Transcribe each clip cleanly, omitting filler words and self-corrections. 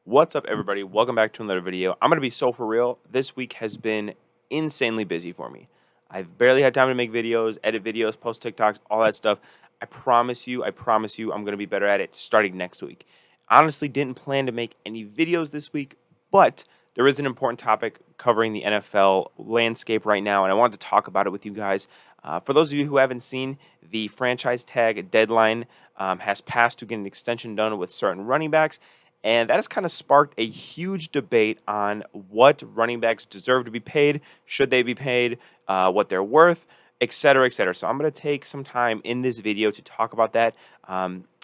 What's up, everybody? Welcome back to another video. I'm going to be so for real. This week has been insanely busy for me. I've barely had time to make videos, edit videos, post TikToks, all that stuff. I promise you, I'm going to be better at it starting next week. Honestly, didn't plan to make any videos this week, but there is an important topic covering the NFL landscape right now, and I wanted to talk about it with you guys. For those of you who haven't seen, the franchise tag deadline has passed to get an extension done with certain running backs. And that has kind of sparked a huge debate on what running backs deserve to be paid, should they be paid, what they're worth, et cetera, et cetera. So I'm going to take some time in this video to talk about that.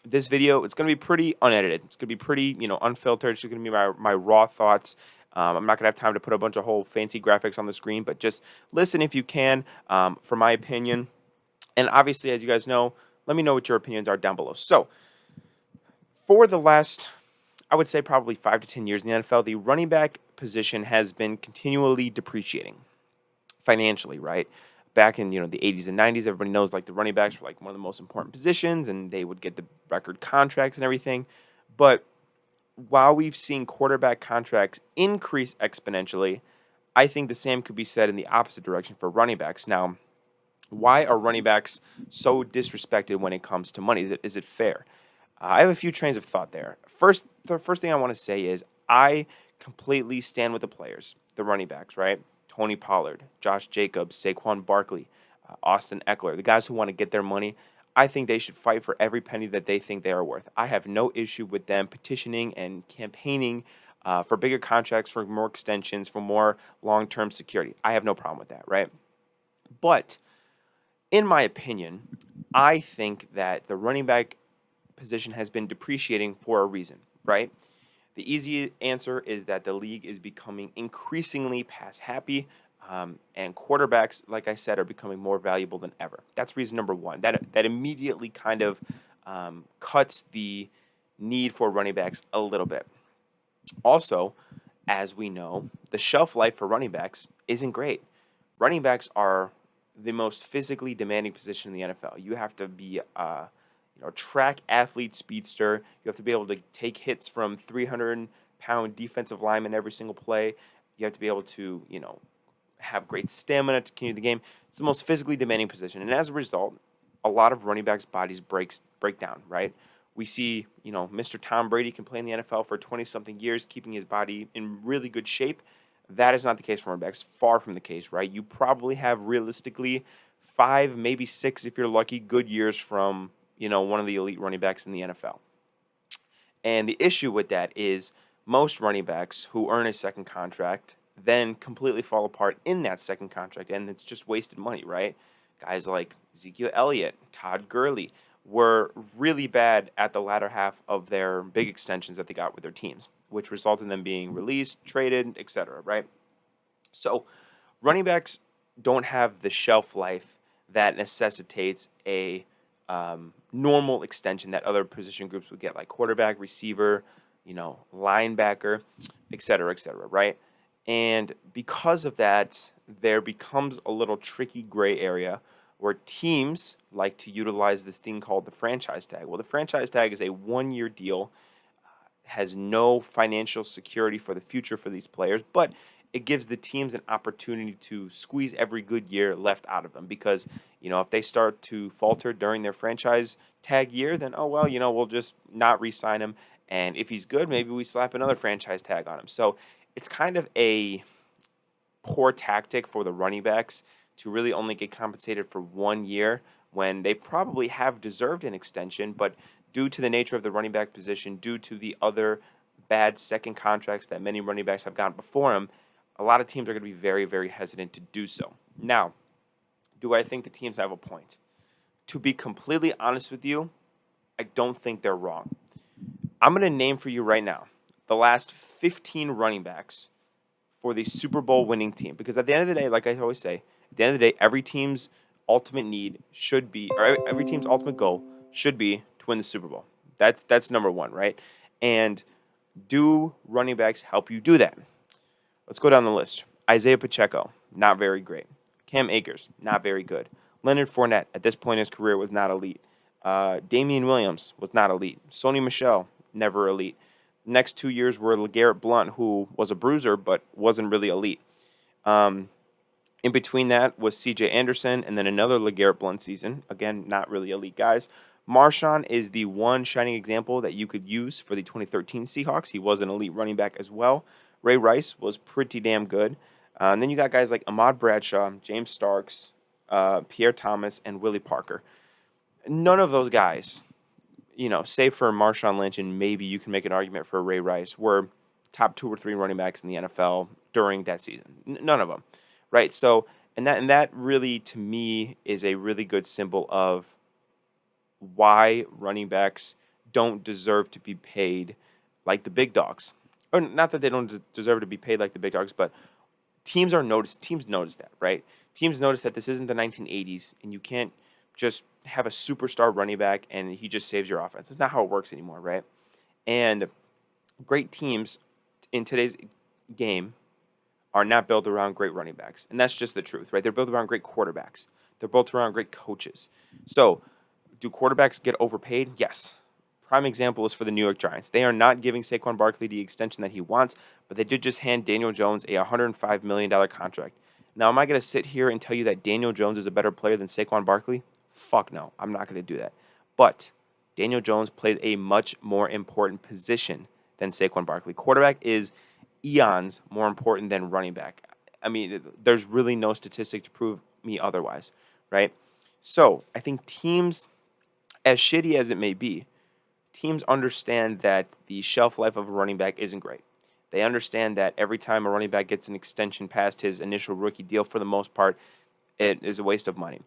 This video, it's going to be pretty unedited. It's going to be pretty, unfiltered. It's just going to be my raw thoughts. I'm not going to have time to put a bunch of whole fancy graphics on the screen, but just listen if you can for my opinion. And obviously, as you guys know, let me know what your opinions are down below. So for the last, I would say probably 5 to 10 years in the NFL, the running back position has been continually depreciating financially, right? Back in the 80s and 90s, everybody knows like the running backs were like one of the most important positions, and they would get the record contracts and everything. But while we've seen quarterback contracts increase exponentially, I think the same could be said in the opposite direction for running backs. Now, why are running backs so disrespected when it comes to money? Is it fair? I have a few trains of thought there. The first thing I want to say is I completely stand with the players, the running backs, right? Tony Pollard, Josh Jacobs, Saquon Barkley, Austin Eckler, the guys who want to get their money. I think they should fight for every penny that they think they are worth. I have no issue with them petitioning and campaigning for bigger contracts, for more extensions, for more long-term security. I have no problem with that, right? But in my opinion, I think that the running back position has been depreciating for a reason, right? The easy answer is that the league is becoming increasingly pass happy, and quarterbacks, like I said, are becoming more valuable than ever. That's reason number one. That immediately kind of cuts the need for running backs a little bit. Also, as we know, the shelf life for running backs isn't great. Running backs are the most physically demanding position in the NFL. You have to be track athlete speedster. You have to be able to take hits from 300-pound defensive linemen every single play. You have to be able to, have great stamina to continue the game. It's the most physically demanding position. And as a result, a lot of running backs' bodies break down, right? We see, Mr. Tom Brady can play in the NFL for 20-something years, keeping his body in really good shape. That is not the case for running backs. Far from the case, right? You probably have realistically 5, maybe 6, if you're lucky, good years from, one of the elite running backs in the NFL. And the issue with that is most running backs who earn a second contract then completely fall apart in that second contract, and it's just wasted money, right? Guys like Ezekiel Elliott, Todd Gurley were really bad at the latter half of their big extensions that they got with their teams, which resulted in them being released, traded, etc., right? So running backs don't have the shelf life that necessitates a normal extension that other position groups would get, like quarterback, receiver, linebacker, et cetera, right? And because of that, there becomes a little tricky gray area where teams like to utilize this thing called the franchise tag. Well, the franchise tag is a 1-year deal, has no financial security for the future for these players, but it gives the teams an opportunity to squeeze every good year left out of them because, if they start to falter during their franchise tag year, then, oh, well, we'll just not re-sign him. And if he's good, maybe we slap another franchise tag on him. So it's kind of a poor tactic for the running backs to really only get compensated for 1 year when they probably have deserved an extension, but due to the nature of the running back position, due to the other bad second contracts that many running backs have gotten before him, a lot of teams are going to be very, very hesitant to do so. Now, do I think the teams have a point? To be completely honest with you, I don't think they're wrong. I'm going to name for you right now the last 15 running backs for the Super Bowl winning team. Because at the end of the day, like I always say, at the end of the day, every team's ultimate need should be, or every team's ultimate goal should be to win the Super Bowl. That's number one, right? And do running backs help you do that? Let's go down the list. Isaiah Pacheco, not very great. Cam Akers, not very good. Leonard Fournette, at this point in his career, was not elite. Damian Williams was not elite. Sony Michel, never elite. Next 2 years were LeGarrette Blount, who was a bruiser but wasn't really elite. Um, in between that was C.J. Anderson and then another LeGarrette Blount season. Again, not really elite guys. Marshawn is the one shining example that you could use for the 2013 Seahawks. He was an elite running back as well. Ray Rice was pretty damn good. And then you got guys like Ahmad Bradshaw, James Starks, Pierre Thomas, and Willie Parker. None of those guys, save for Marshawn Lynch, and maybe you can make an argument for Ray Rice, were top 2 or 3 running backs in the NFL during that season. None of them, right? So, and that really, to me, is a really good symbol of why running backs don't deserve to be paid like the big dogs. Or not that they don't deserve to be paid like the big dogs, but teams notice that, right? Teams notice that this isn't the 1980s and you can't just have a superstar running back and he just saves your offense. That's not how it works anymore, right? And great teams in today's game are not built around great running backs. And that's just the truth, right? They're built around great quarterbacks. They're built around great coaches. So, do quarterbacks get overpaid? Yes. Prime example is for the New York Giants. They are not giving Saquon Barkley the extension that he wants, but they did just hand Daniel Jones a $105 million contract. Now, am I going to sit here and tell you that Daniel Jones is a better player than Saquon Barkley? Fuck no. I'm not going to do that. But Daniel Jones plays a much more important position than Saquon Barkley. Quarterback is eons more important than running back. I mean, there's really no statistic to prove me otherwise, right? So I think teams, as shitty as it may be, teams understand that the shelf life of a running back isn't great. They understand that every time a running back gets an extension past his initial rookie deal, for the most part, it is a waste of money.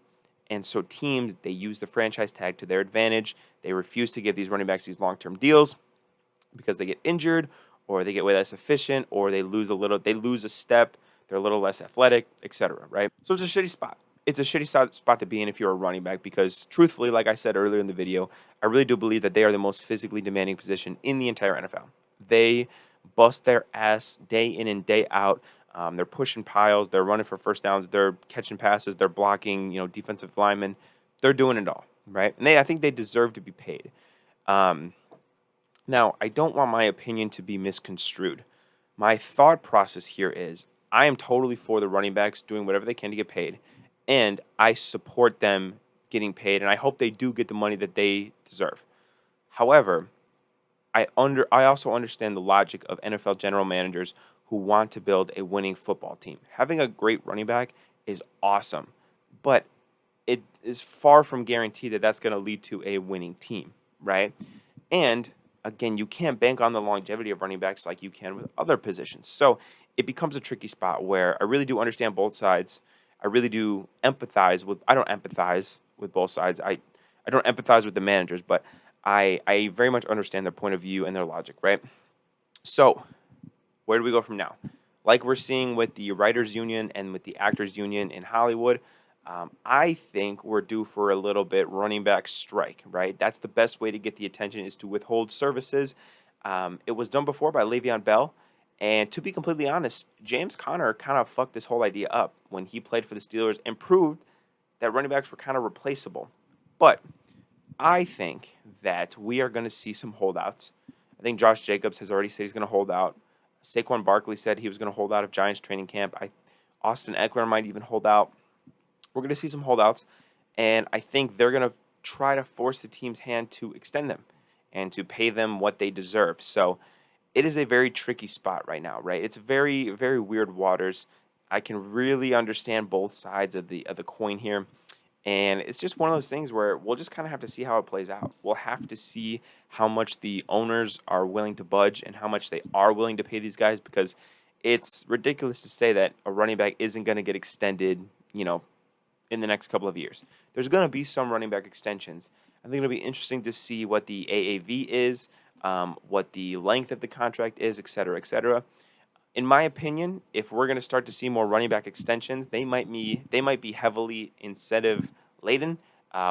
And so teams, they use the franchise tag to their advantage. They refuse to give these running backs these long-term deals because they get injured or they get way less efficient or they lose a step, they're a little less athletic, etc. Right? So it's a shitty spot. It's a shitty spot to be in if you're a running back because truthfully, like I said earlier in the video, I really do believe that they are the most physically demanding position in the entire NFL. They bust their ass day in and day out. They're pushing piles. They're running for first downs. They're catching passes. They're blocking, defensive linemen. They're doing it all, right? And I think they deserve to be paid. Now, I don't want my opinion to be misconstrued. My thought process here is I am totally for the running backs doing whatever they can to get paid, and I support them getting paid, and I hope they do get the money that they deserve. However, I also understand the logic of NFL general managers who want to build a winning football team. Having a great running back is awesome, but it is far from guaranteed that that's going to lead to a winning team, right? And again, you can't bank on the longevity of running backs like you can with other positions. So it becomes a tricky spot where I really do understand both sides. I really do I don't empathize with both sides. I don't empathize with the managers, but I very much understand their point of view and their logic, right? So where do we go from now? Like we're seeing with the writers union and with the actors union in Hollywood, I think we're due for a little bit running back strike, right? That's the best way to get the attention is to withhold services. It was done before by Le'Veon Bell. And to be completely honest, James Conner kind of fucked this whole idea up when he played for the Steelers and proved that running backs were kind of replaceable. But I think that we are going to see some holdouts. I think Josh Jacobs has already said he's going to hold out. Saquon Barkley said he was going to hold out of Giants training camp. Austin Eckler might even hold out. We're going to see some holdouts, and I think they're going to try to force the team's hand to extend them and to pay them what they deserve. So it is a very tricky spot right now, right? It's very, very weird waters. I can really understand both sides of the coin here. And it's just one of those things where we'll just kind of have to see how it plays out. We'll have to see how much the owners are willing to budge and how much they are willing to pay these guys because it's ridiculous to say that a running back isn't going to get extended, in the next couple of years. There's going to be some running back extensions. I think it'll be interesting to see what the AAV is, what the length of the contract is, et cetera, et cetera. In my opinion, if we're going to start to see more running back extensions, they might be heavily incentive laden,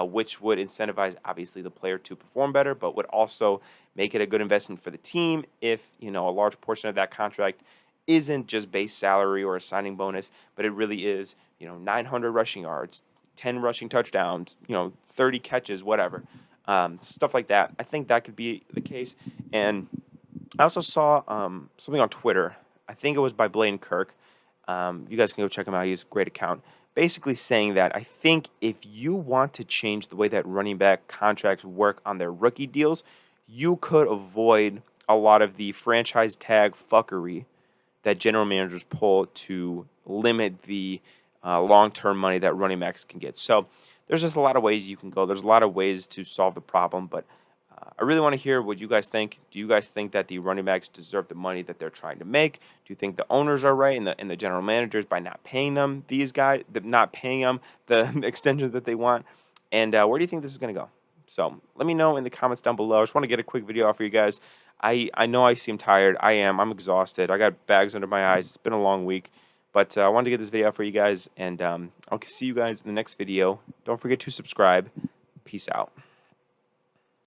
which would incentivize obviously the player to perform better, but would also make it a good investment for the team if a large portion of that contract isn't just base salary or a signing bonus, but it really is 900 rushing yards, 10 rushing touchdowns, 30 catches, whatever, stuff like that. I think that could be the case, and I also saw something on Twitter. I think it was by Blaine Kirk. You guys can go check him out. He's a great account. Basically saying that I think if you want to change the way that running back contracts work on their rookie deals, you could avoid a lot of the franchise tag fuckery that general managers pull to limit the long-term money that running backs can get. So there's just a lot of ways you can go. There's a lot of ways to solve the problem, but I really want to hear what you guys think. Do you guys think that the running backs deserve the money that they're trying to make? Do you think the owners are right and the general managers by not paying them not paying them the extensions that they want? And where do you think this is going to go? So let me know in the comments down below. I just want to get a quick video off for you guys. I know I seem tired. I am. I'm exhausted. I got bags under my eyes. It's been a long week. But I wanted to get this video out for you guys. And I'll see you guys in the next video. Don't forget to subscribe. Peace out.